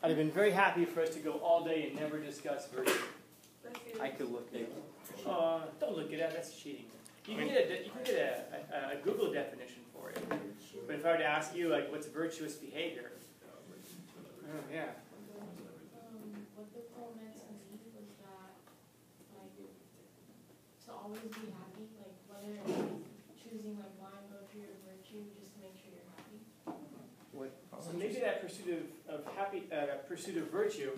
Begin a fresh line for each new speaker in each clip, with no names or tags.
I'd have been very happy for us to go all day and never discuss virtue.
I could look at it.
Don't look at that. That's cheating. You can get a Google definition for it. But if I were to ask you, like, what's virtuous behavior? Oh, yeah.
What the poem meant to me was that, like, to always be happy, like, whether it's choosing, like, blind poetry or virtue, just to make sure you're happy.
What?
So maybe that pursuit of virtue,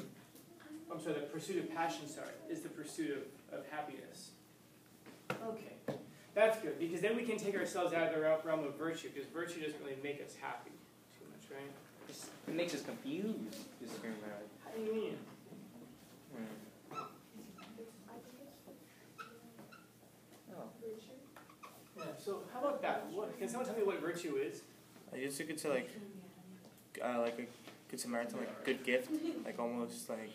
I'm sorry, the pursuit of passion, is the pursuit of happiness. Okay, that's good, because then we can take ourselves out of the realm of virtue, because virtue doesn't really make us happy too much, right?
It makes us confused. Just hearing about it.
How do you mean?
Oh.
Yeah, so how about that? Can someone tell me what virtue is?
I guess you could say like a good Samaritan, like a good gift, like almost like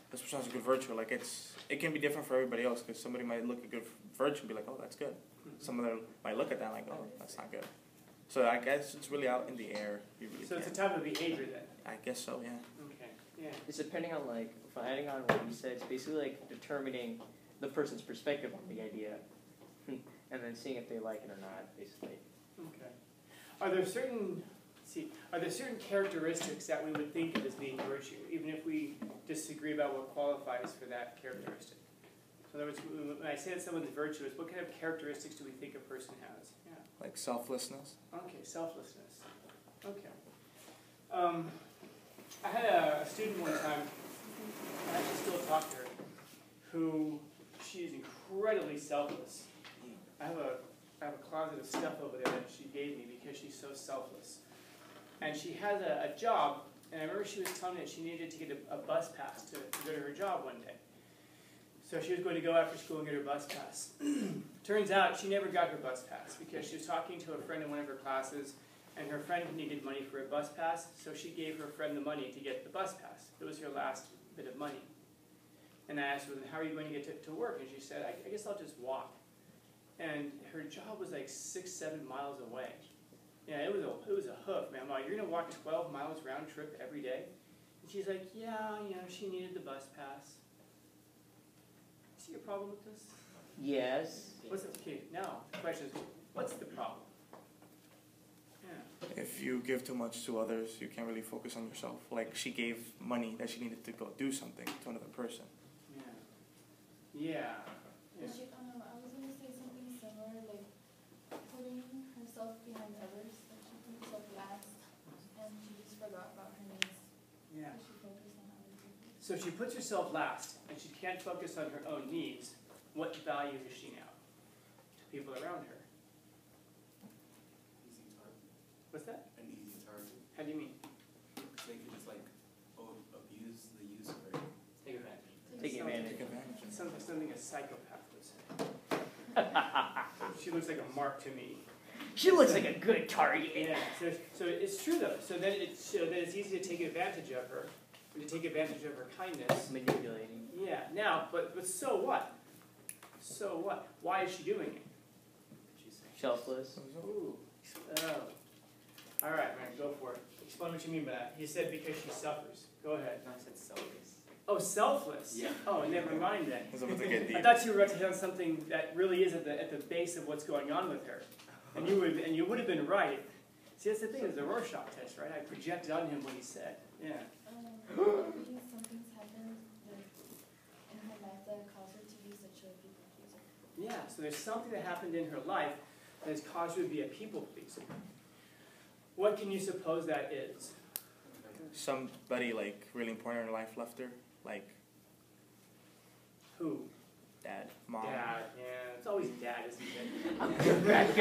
this person has a good virtue. Like it can be different for everybody else because somebody might look at good virtue and be like, oh, that's good. Some of them might look at that like, oh, that's not good. So I guess it's really out in the air. You really
So it's a type of behavior then?
I guess so, yeah.
Okay, yeah.
It's depending on, like, if I'm adding on what you said, it's basically like determining the person's perspective on the idea and then seeing if they like it or not, basically.
Okay. Are there certain characteristics that we would think of as being virtue, even if we disagree about what qualifies for that characteristic? So in other words, when I say that someone's virtuous, what kind of characteristics do we think a person has? Yeah.
Like selflessness.
Okay, selflessness. Okay. I had a student one time, I actually still talk to her, who she is incredibly selfless. I have a closet of stuff over there that she gave me because she's so selfless. And she has a job, and I remember she was telling me that she needed to get a bus pass to go to her job one day. So she was going to go after school and get her bus pass. Turns out she never got her bus pass because she was talking to a friend in one of her classes, and her friend needed money for a bus pass, so she gave her friend the money to get the bus pass. It was her last bit of money. And I asked her, how are you going to get to work? And she said, I guess I'll just walk. And her job was like 6-7 miles away. Yeah, it was a hoof, man. I'm like, you're going to walk 12 miles round trip every day? And she's like, yeah, she needed the bus pass. See your problem with this?
Yes.
Okay, now the question is, what's the problem? Yeah.
If you give too much to others, you can't really focus on yourself. Like she gave money that she needed to go do something to another person.
Yeah. Yeah.
I was going to say something similar, like putting herself behind others, like she put herself last, and she just forgot about her needs.
Yeah.
She focused on other people.
So she puts herself last, and she can't focus on her own needs. What value is she now to people around her?
Easy target.
What's that?
An easy target.
How do you mean?
They could just like abuse the use of her.
Take advantage.
Taking advantage.
Take advantage.
Something a psychopath would say. She looks like a mark to me.
She looks like a good target.
Yeah. So it's true though. So then it's easy to take advantage of her, and to take advantage of her kindness.
Manipulating.
Yeah. Now, but so what? So what? Why is she doing it?
Selfless.
Ooh. Oh. All right, man. Go for it. Explain what you mean by that. You said because she suffers. Go ahead.
No, I said selfless.
Oh, selfless.
Yeah.
Oh, never mind then.
It's about to get
I
deep.
thought you were about to tell something that really is at the base of what's going on with her, and you would have been right. See, that's the thing, is the Rorschach test, right? I projected on him what he said. Yeah.
Maybe something's happened in her life that caused her to be such a people pleaser.
Yeah. So there's something that happened in her life that has caused her to be a people pleaser. What can you suppose that is?
Somebody like really important in her life left her, like
Who?
dad, mom.
Dad. Yeah. It's always dad, isn't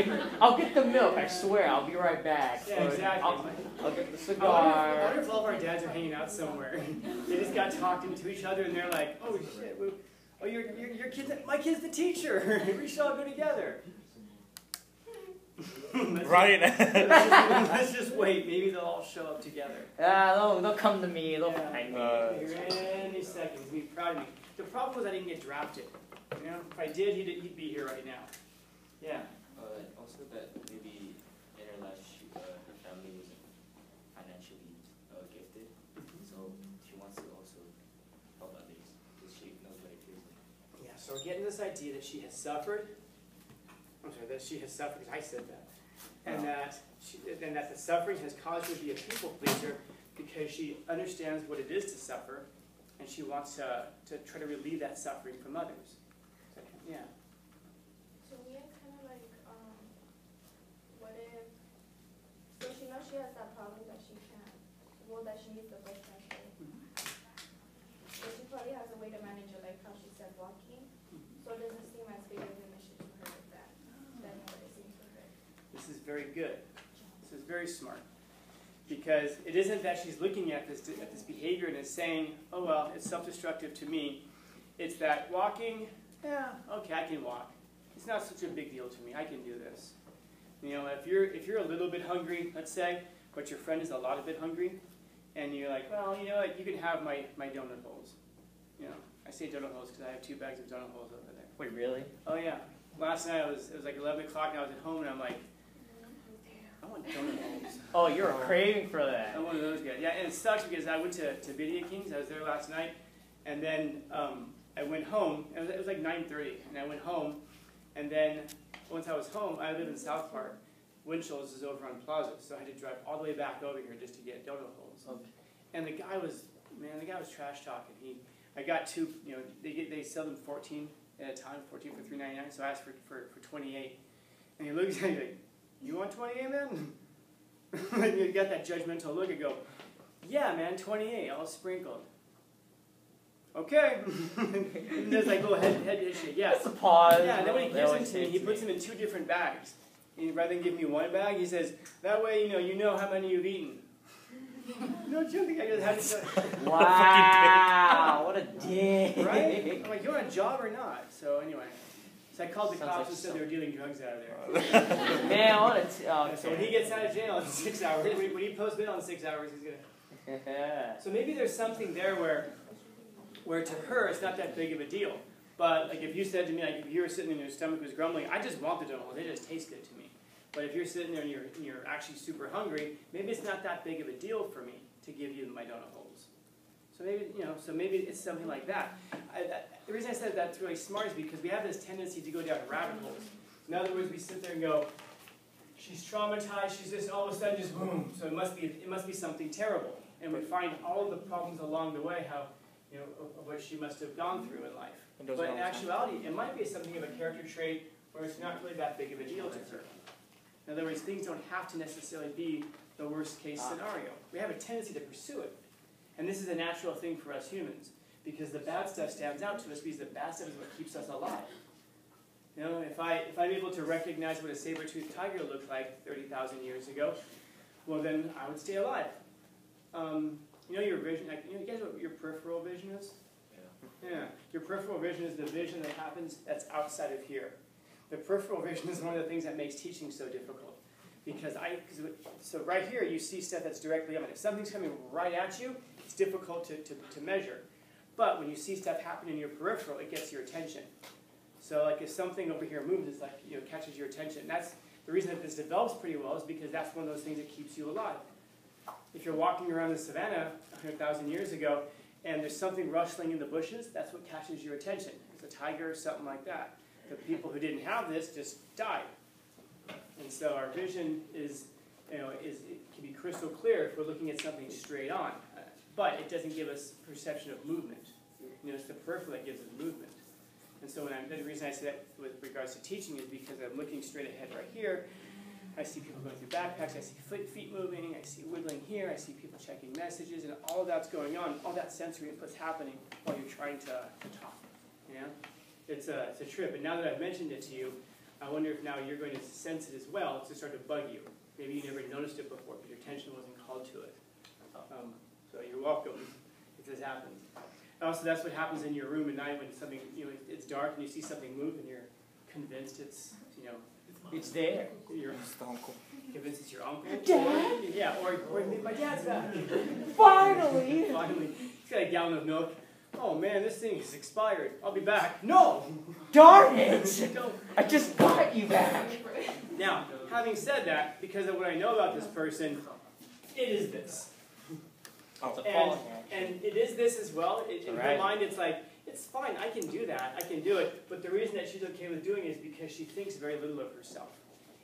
it?
I'll get the milk, I swear. I'll be right back.
Yeah, exactly.
I'll get the
I
cigar.
wonder if all of our dads are hanging out somewhere. They just got talking to each other, and they're like, "Oh shit! Oh, your kid's my kid's the teacher. We should all go together."
Right.
Let's just wait. Maybe they'll all show up together.
They'll come to me. They'll find me.
Here any second. He'll be proud of me. The problem was I didn't get drafted. You know, if I did, he'd be here right now. Yeah.
Also that maybe in her life, her family wasn't financially gifted, so
getting this idea that she has suffered. I'm sorry, that she has suffered, because I said that. And that the suffering has caused her to be a people pleaser because she understands what it is to suffer, and she wants to try to relieve that suffering from others. Yeah.
So we are kind of like, what if, so she knows she has that problem that she can't, well, that she needs the book translate. So she probably has a way to manage it, like how she said walking. So it doesn't seem as big of an issue to her with that than what it seems for her.
This is very good. This is very smart. Because it isn't that she's looking at this behavior and is saying, oh, well, it's self-destructive to me. It's that walking, yeah, okay, I can walk. It's not such a big deal to me. I can do this. You know, if you're a little bit hungry, let's say, but your friend is a lot of bit hungry, and you're like, well, you know what, you can have my donut holes. You know, I say donut holes because I have 2 bags of donut holes over there.
Wait, really?
Oh, yeah. Last night, it was like 11 o'clock, and I was at home, and I'm like, I want donut holes.
Oh, you're craving for that.
I'm one of those guys. Yeah, and it sucks because I went to Video Kings. I was there last night, and then I went home. It was like 9:30, and I went home, and then once I was home, I live in South Park. Winchel's is over on Plaza, so I had to drive all the way back over here just to get donut holes.
Okay.
And the guy was trash talking. I got 2. You know, they sell them 14 at a time, 14 for $3.99. So I asked for 28, and he looks at me like, you want 28, man? And you got that judgmental look and go, yeah, man, 28, all sprinkled. Okay. And there's like little head shake. Yeah.
That's a pause.
Yeah, and then when he gives them to me, he puts them in 2 different bags. And rather than give me 1 bag, he says, that way, you know how many you've eaten. No joking, I just had to.
Wow, what a dick.
Right? I'm like, you on a job or not? So anyway. So I called the
Sounds
cops
like
and said they were dealing drugs out of there.
Man, I want to. Okay.
So when he gets out of jail in 6 hours, when he posts bail in 6 hours, he's gonna. So maybe there's something there where to her it's not that big of a deal. But like if you said to me, like if you were sitting and your stomach was grumbling, I just want the donut holes. They just taste good to me. But if you're sitting there and you're actually super hungry, maybe it's not that big of a deal for me to give you my donut holes. So maybe it's something like that. The reason I said that's really smart is because we have this tendency to go down rabbit holes. In other words, we sit there and go, she's traumatized, she's just all of a sudden just boom. So it must be something terrible. And we find all of the problems along the way, how of what she must have gone through in life. But in actuality, it might be something of a character trait where it's not really that big of a deal to her. In other words, things don't have to necessarily be the worst case scenario. We have a tendency to pursue it. And this is a natural thing for us humans, because the bad stuff stands out to us because the bad stuff is what keeps us alive. You know, if I'm able to recognize what a saber-toothed tiger looked like 30,000 years ago, well then I would stay alive. You know your vision, you guys know what your peripheral vision is? Yeah. Your peripheral vision is the vision that happens that's outside of here. The peripheral vision is one of the things that makes teaching so difficult. So right here you see stuff that's directly on. If something's coming right at you, it's difficult to measure. But when you see stuff happen in your peripheral, it gets your attention. So like if something over here moves, it's like, catches your attention. And that's the reason that this develops pretty well is because that's one of those things that keeps you alive. If you're walking around the savannah 100,000 years ago and there's something rustling in the bushes, that's what catches your attention. It's a tiger or something like that. The people who didn't have this just died. And so our vision it can be crystal clear if we're looking at something straight on. But it doesn't give us perception of movement. It's the peripheral that gives us movement. And so the reason I say that with regards to teaching is because I'm looking straight ahead right here. I see people going through backpacks, I see feet moving, I see wiggling here, I see people checking messages, and all of that's going on, all that sensory input's happening while you're trying to talk. It's a trip. And now that I've mentioned it to you, I wonder if now you're going to sense it as well to start to bug you. Maybe you never noticed it before, but your attention wasn't called to it. So you're welcome if this happens. Also, that's what happens in your room at night when something, it's dark and you see something move and you're convinced it's,
it's there.
You're convinced it's your uncle.
Dad?
Yeah, or my dad's back.
Finally!
Finally. He's got a gallon of milk. Oh man, this thing is expired. I'll be back. No!
Darn it!
Don't.
I just got you back.
Now, having said that, because of what I know about this person, it is this.
Oh,
And it is this as well. In her mind, it's it's fine, I can do that, I can do it, but the reason that she's okay with doing it is because she thinks very little of herself.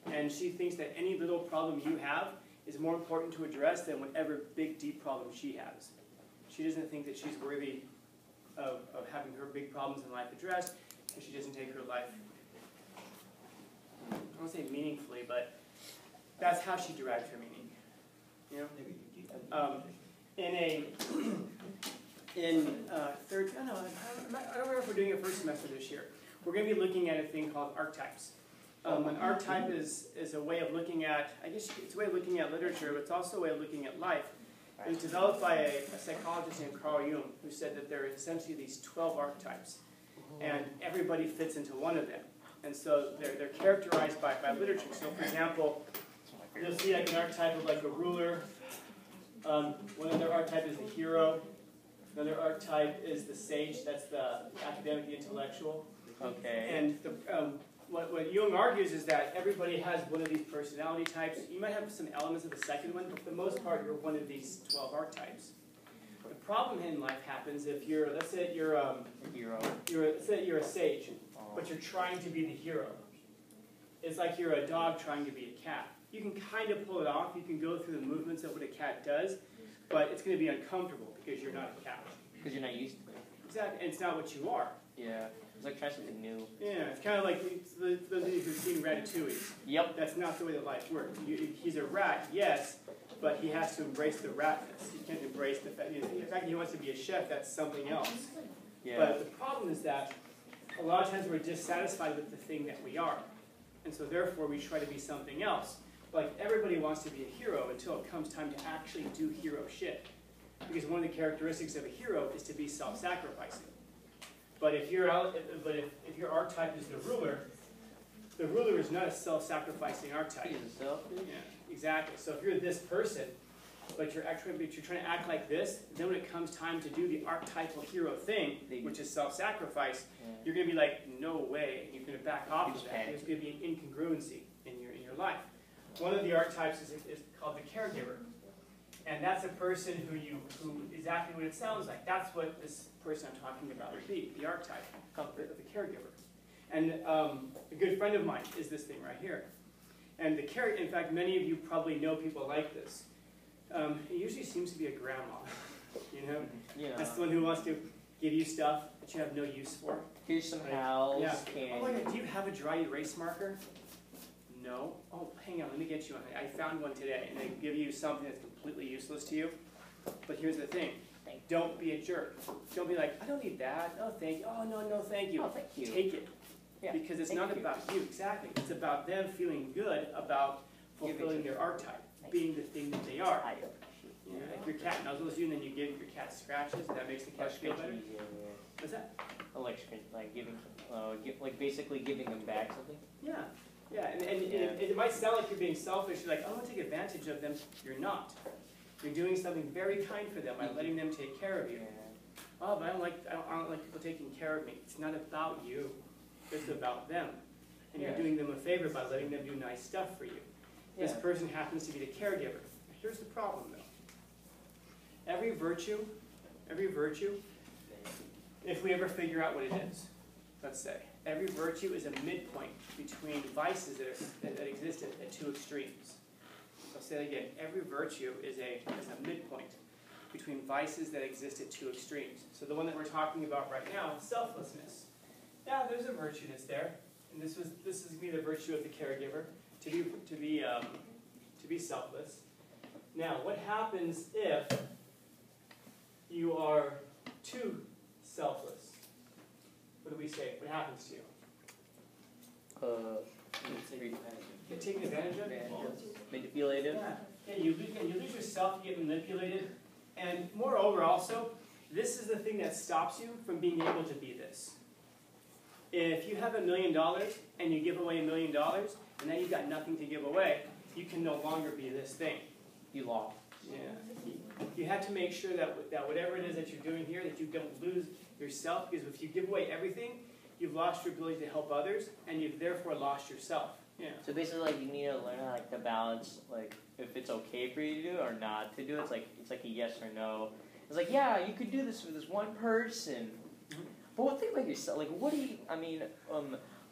And she thinks that any little problem you have is more important to address than whatever big, deep problem she has. She doesn't think that she's worthy of having her big problems in life addressed, and she doesn't take her life, I don't want to say meaningfully, but that's how she derives her meaning. You know? I don't remember if we're doing it first semester this year. We're going to be looking at a thing called archetypes. An archetype is a way of looking at, I guess it's a way of looking at literature, but it's also a way of looking at life. It was developed by a psychologist named Carl Jung, who said that there are essentially these 12 archetypes, and everybody fits into one of them. And so they're characterized by literature. So for example, you'll see like an archetype of like a ruler. One other archetype is the hero. Another archetype is the sage. That's the academic, the intellectual.
Okay.
And what Jung argues is that everybody has one of these personality types. You might have some elements of the second one, but for the most part, you're one of these 12 archetypes. The problem in life happens if you're, let's say you're a hero. Let's say you're a sage, but you're trying to be the hero. It's like you're a dog trying to be a cat. You can kind of pull it off. You can go through the movements of what a cat does, but it's going to be uncomfortable because you're not a cat.
Because you're not used to it.
Exactly, and it's not what you are.
Yeah. It's like trying something new.
Yeah, it's kind of like those of you who've seen Ratatouille.
Yep.
That's not the way that life works. He's a rat, yes, but he has to embrace the ratness. He can't embrace the fact that he wants to be a chef, that's something else.
Yeah.
But the problem is that a lot of times we're dissatisfied with the thing that we are. And so therefore we try to be something else. Like everybody wants to be a hero until it comes time to actually do hero shit. Because one of the characteristics of a hero is to be self-sacrificing. But if your archetype is the ruler is not a self-sacrificing archetype.
He's a selfish.
Yeah, exactly. So if you're this person, but you're trying to act like this, then when it comes time to do the archetypal hero thing, which is self-sacrifice, you're going to be like, no way. You're going to back off of that. There's going to be an incongruency in your life. One of the archetypes is called the caregiver. And that's a person who is exactly what it sounds like. That's what this person I'm talking about would be, the archetype of the caregiver. And a good friend of mine is this thing right here. And in fact, many of you probably know people like this. It usually seems to be a grandma, you know?
Yeah.
That's the one who wants to give you stuff that you have no use for.
Here's some house.
Yeah.
Candy.
Oh my God, do you have a dry erase marker? No? Oh, hang on, let me get you one. I found one today, and they give you something that's completely useless to you. But here's the thing. Don't be a jerk. Don't be like, I don't need that. No, thank you. Oh, no, thank you.
Oh, thank you.
Take it.
Yeah,
because it's not about you, exactly. It's about them feeling good about fulfilling their archetype, being the thing that they are.
I appreciate
You know, like your cat nuzzles you, and then you give your cat scratches, and that makes the cat feel better. What's that?
Like giving, like basically giving them back something.
Yeah. Yeah, and it might sound like you're being selfish. You're like, I want to take advantage of them. You're not. You're doing something very kind for them by letting them take care of you. Oh, but I don't like people taking care of me. It's not about you. It's about them. And you're doing them a favor by letting them do nice stuff for you. This person happens to be the caregiver. Here's the problem, though. Every virtue, if we ever figure out what it is, let's say, every virtue is a midpoint between vices that exist at two extremes. I'll say that again. Every virtue is a midpoint between vices that exist at two extremes. So the one that we're talking about right now, selflessness. Yeah, there's a virtue that's there, and this is going to be the virtue of the caregiver, to be selfless. Now, what happens if you are too selfless? What do we say? What happens to you? Get taken advantage of?
Manipulative.
Yeah, you lose yourself, you get manipulated. And moreover also, this is the thing that stops you from being able to be this. If you have $1 million and you give away $1 million, and then you've got nothing to give away, you can no longer be this thing.
You lost.
Yeah. You have to make sure that whatever it is that you're doing here, that you don't lose yourself, because if you give away everything, you've lost your ability to help others, and you've therefore lost yourself. Yeah.
So basically, like, you need to learn how, like, to balance, like, if it's okay for you to do it or not to do it. It's like a yes or no. It's like, yeah, you could do this for this one person, But one thing about yourself, like, what do you? I mean,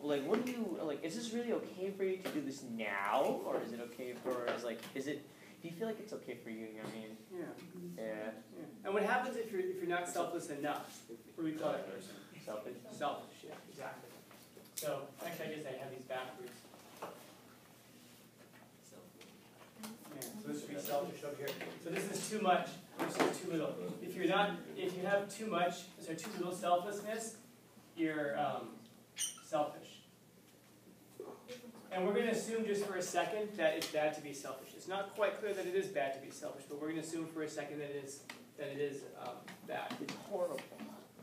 like, what do you like? Is this really okay for you to do this now, or is it okay for? Is it? Do you feel like it's okay for you? You know what I mean?
Yeah.
Yeah.
And what happens if you're not selfless enough? What do we call that person?
Selfish.
Selfish. Yeah, exactly. So actually, I guess I have these backwards. Yeah, so this should be selfish over here. So this is too much. This is too little. If you have too much, so too little selflessness, you're selfish. And we're going to assume just for a second that it's bad to be selfish. It's not quite clear that it is bad to be selfish, but we're going to assume for a second that it is bad.
It's horrible.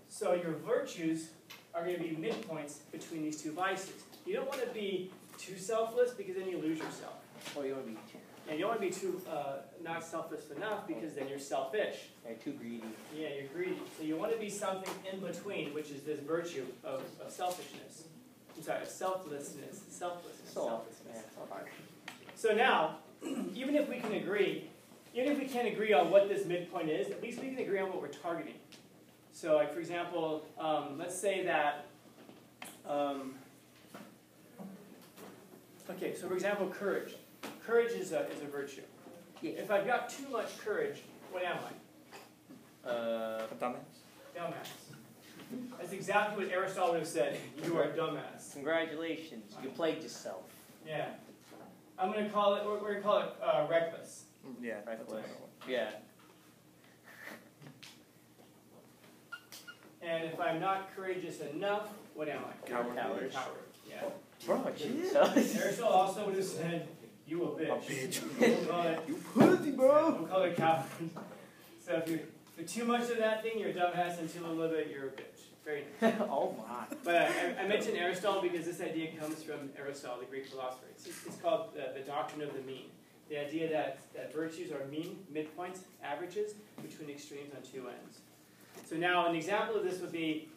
So your virtues are going to be midpoints between these two vices. You don't want to be too selfless because then you lose yourself.
Or you want to be too.
And you don't want to be too not selfless enough because then you're selfish.
Yeah, too greedy.
Yeah, you're greedy. So you want to be something in between, which is this virtue of selfishness. I'm sorry, selflessness. Selflessness.
Yeah, it's all hard.
So now, even if we can't agree on what this midpoint is, at least we can agree on what we're targeting. So, like for example, let's say that. Okay, so for example, courage. Courage is a virtue.
Yeah.
If I've got too much courage, what am I?
A dumbass.
Dumbass. That's exactly what Aristotle would have said. You are a dumbass.
Congratulations, you plagued yourself.
Yeah. I'm going to call it. We're going to call it reckless.
Yeah.
Reckless. Yeah.
And if I'm not courageous enough, what am I?
Coward.
Coward. Yeah.
Bro, jeez.
Aristotle also would have said, "You a bitch."
A bitch.
We'll call it,
You pussy, bro.
we'll call it coward. So if you're too much of that thing, you're a dumbass, and too little of it, you're a bitch. Very nice.
Oh my.
But I mentioned Aristotle because this idea comes from Aristotle, the Greek philosopher. It's called the doctrine of the mean. The idea that virtues are mean, midpoints, averages, between extremes on two ends. So now an example of this would be,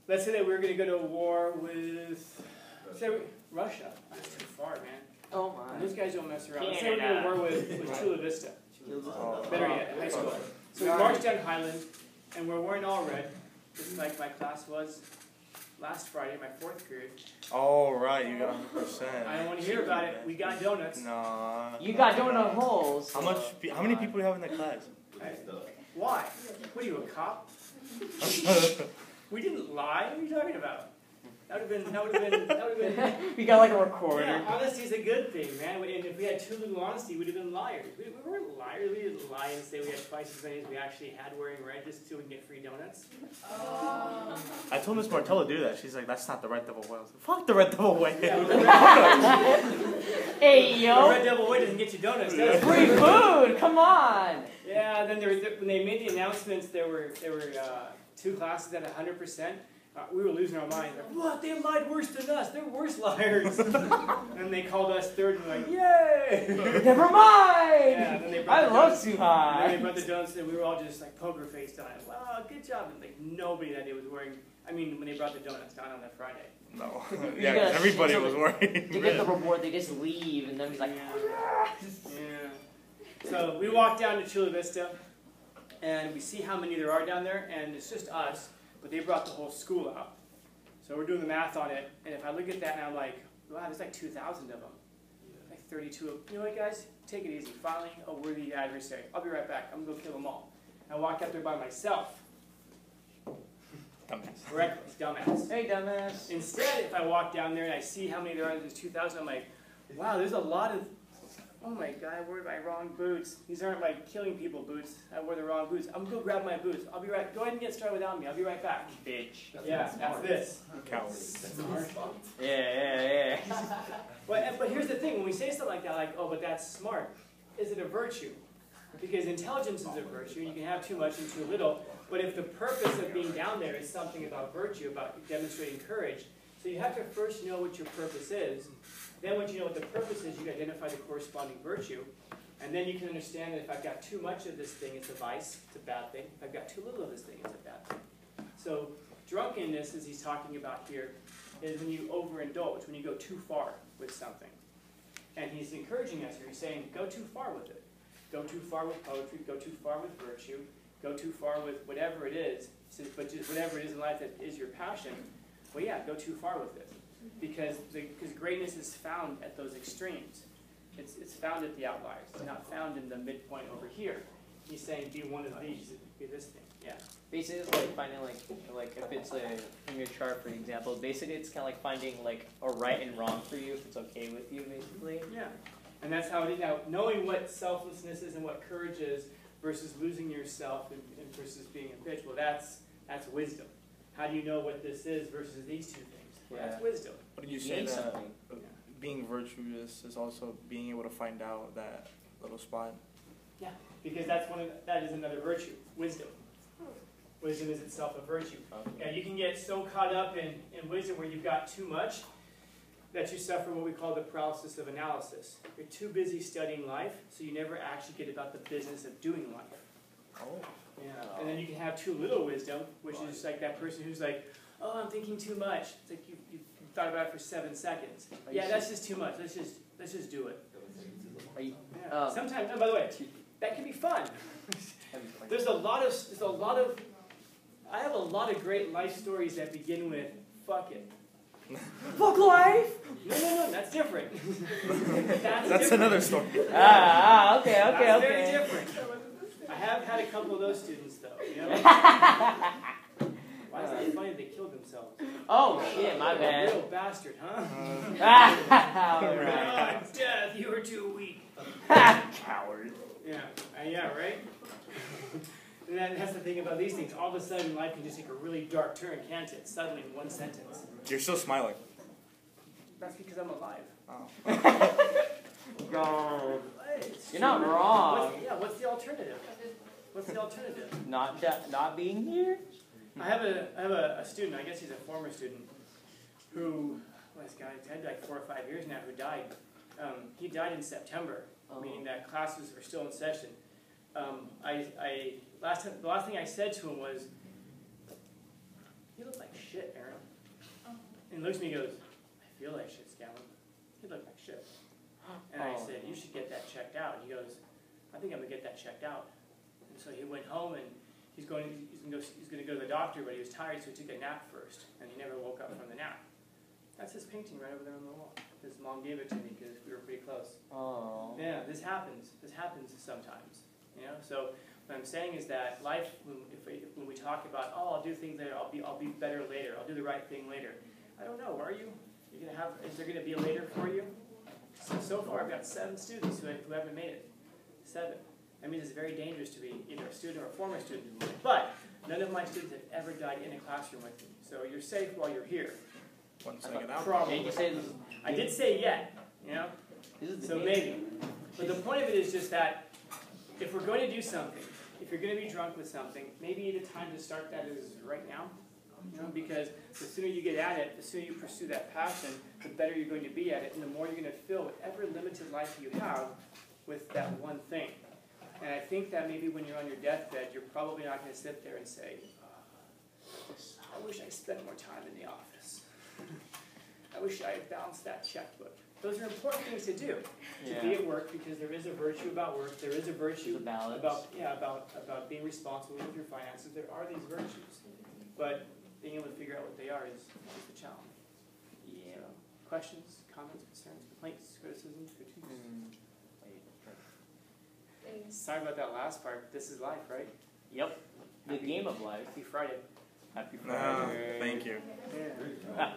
let's say that we're going to go to war with, Russia. That's too far, man.
Oh my.
And those guys don't mess around. Let's say we're going to war with Chula Vista. Better yet, high school. So we march down Highland, and we're wearing all red, just like my class was last Friday, my fourth period.
Oh, right, you got 100%.
I don't want to hear about it. We got donuts.
Nah.
You got donut holes.
How many people do you have in the class?
Why? What are you, a cop? We didn't lie. What are you talking about? That would have been.
We got like a recorder.
Yeah, honesty is a good thing, man. And if we had too little honesty, we'd have been liars. We weren't liars. We didn't lie and say we had twice as many as we actually had wearing red just so we can get free donuts.
I told Miss Martella to do that. She's like, that's not the red devil way. I was like, fuck the red devil way.
Hey
The
yo.
red devil way doesn't get you donuts, does it?
Free food. Come on.
Yeah. Then when they made the announcements, there were two classes at 100%. We were losing our minds. Like, what? They lied worse than us. They're worse liars. And they called us third and we're like, yay!
Never mind.
Yeah, then they brought
I
the
love
donuts.
too
And
high.
then they brought the donuts and we were all just like poker faced on it. Wow, good job. And like nobody that day was wearing. I mean, when they brought the donuts down on that Friday.
No.
You
Yeah,
gotta-
'cause everybody
to
was worried.
get the reward, they just leave, and then he's like,
Yeah. So we walk down to Chula Vista, and we see how many there are down there, and it's just us, but they brought the whole school out. So we're doing the math on it, and if I look at that and I'm like, wow, there's like 2,000 of them. Like 32 of them. You know what, guys? Take it easy. Finally, a worthy adversary. I'll be right back. I'm going to go kill them all. I walk up there by myself.
Dumbass.
Reckless, dumbass.
hey dumbass.
Instead, if I walk down there and I see how many there are, there's 2,000, I'm like, wow, there's a lot of, oh my God, I wore my wrong boots. These aren't my killing people boots. I wore the wrong boots. I'm going to go grab my boots. I'll be right, go ahead and get started without me. I'll be right back.
Bitch.
Yeah, that's this.
Coward.
Yeah.
But here's the thing, when we say something like that, like, oh, but that's smart, is it a virtue? Because intelligence is a virtue, and you can have too much and too little, but if the purpose of being down there is something about virtue, about demonstrating courage, so you have to first know what your purpose is. Then once you know what the purpose is, you identify the corresponding virtue, and then you can understand that if I've got too much of this thing, it's a vice, it's a bad thing. If I've got too little of this thing, it's a bad thing. So drunkenness, as he's talking about here, is when you overindulge, when you go too far with something. And he's encouraging us here. He's saying, go too far with it. Go too far with poetry, go too far with virtue, go too far with whatever it is. He says, but just whatever it is in life that is your passion, well, yeah, go too far with it. Because greatness is found at those extremes. It's found at the outliers. It's not found in the midpoint over here. He's saying be one of these, be this thing. Yeah.
Basically, it's like finding like if it's in your chart, for example. Basically, it's kind of like finding like a right and wrong for you, if it's okay with you, basically.
Yeah. And that's how it is now. Knowing what selflessness is and what courage is versus losing yourself and versus being a bitch. Well, that's wisdom. How do you know what this is versus these two things? Well, that's wisdom.
What did you
You
say
need
that
something.
being virtuous is also being able to find out that little spot?
Yeah, because that is another virtue, wisdom. Wisdom is itself a virtue.
Okay.
Yeah, you can get so caught up in wisdom where you've got too much that you suffer what we call the paralysis of analysis. You're too busy studying life, so you never actually get about the business of doing life.
Oh.
Yeah. And then you can have too little wisdom, which is like that person who's like, oh, I'm thinking too much. It's like you thought about it for 7 seconds. Yeah, that's just too much. Let's just do it.
Are you,
Yeah. Sometimes, by the way, that can be fun. There's a lot of, I have a lot of great life stories that begin with, fuck it.
fuck life?
No, that's different. That's different.
Another story.
Okay.
That's very different. I have had a couple of those students, though. You know? Why is that funny? They killed themselves.
Oh shit, my
What a
bad.
real bastard, huh?
Alright.
Oh, death, you were too weak.
Coward.
Yeah, right? And that's the thing about these things. All of a sudden, life can just take a really dark turn, can't it? Suddenly, in one sentence.
You're still smiling.
That's because I'm alive.
Oh.
God.
It's
You're not
true.
wrong.
What's the alternative? What's the alternative?
Not being here?
I have a student, I guess he's a former student, who, well, this guy, he's had like 4 or 5 years now, who died. He died in September, meaning that classes were still in session. The last thing I said to him was, "You look like shit, Aaron." And he looks at me and goes, "I feel like shit, Scanlon. You look like shit." And I said, "You should get that checked out." And he goes, "I think I'm gonna get that checked out." And so he went home and he's gonna go to the doctor, but he was tired, so he took a nap first, and he never woke up from the nap. That's his painting right over there on the wall. His mom gave it to me because we were pretty close.
Oh.
Yeah, this happens. This happens sometimes. You know, so what I'm saying is that life, when we talk about, oh, I'll do things later, I'll be better later, I'll do the right thing later. I don't know. Are you? Is there gonna be a later for you? So far, I've got 7 students who haven't made it. 7. That means it's very dangerous to be either a student or a former student. But none of my students have ever died in a classroom with me. So you're safe while you're here.
Once I get out.
Probably.
Did you say this is,
I did say yet, you know?
this is the
So
game.
maybe. But the point of it is just that if we're going to do something, if you're going to be drunk with something, maybe the time to start that is right now. You know, because the sooner you get at it, the sooner you pursue that passion, the better you're going to be at it, and the more you're going to fill whatever limited life you have with that one thing. And I think that maybe when you're on your deathbed, you're probably not going to sit there and say, I wish I spent more time in the office. I wish I had balanced that checkbook. Those are important things to do, to be at work, because there is a virtue about work. There is a virtue
The balance.
about being responsible with your finances. There are these virtues, but being able to figure out what they are is the challenge.
Yeah.
So, questions, comments, concerns, complaints, criticisms, critiques? Sorry about that last part. This is life, right?
Yep. The game of life.
Happy Friday.
Happy
No,
Friday.
thank you.
Yeah.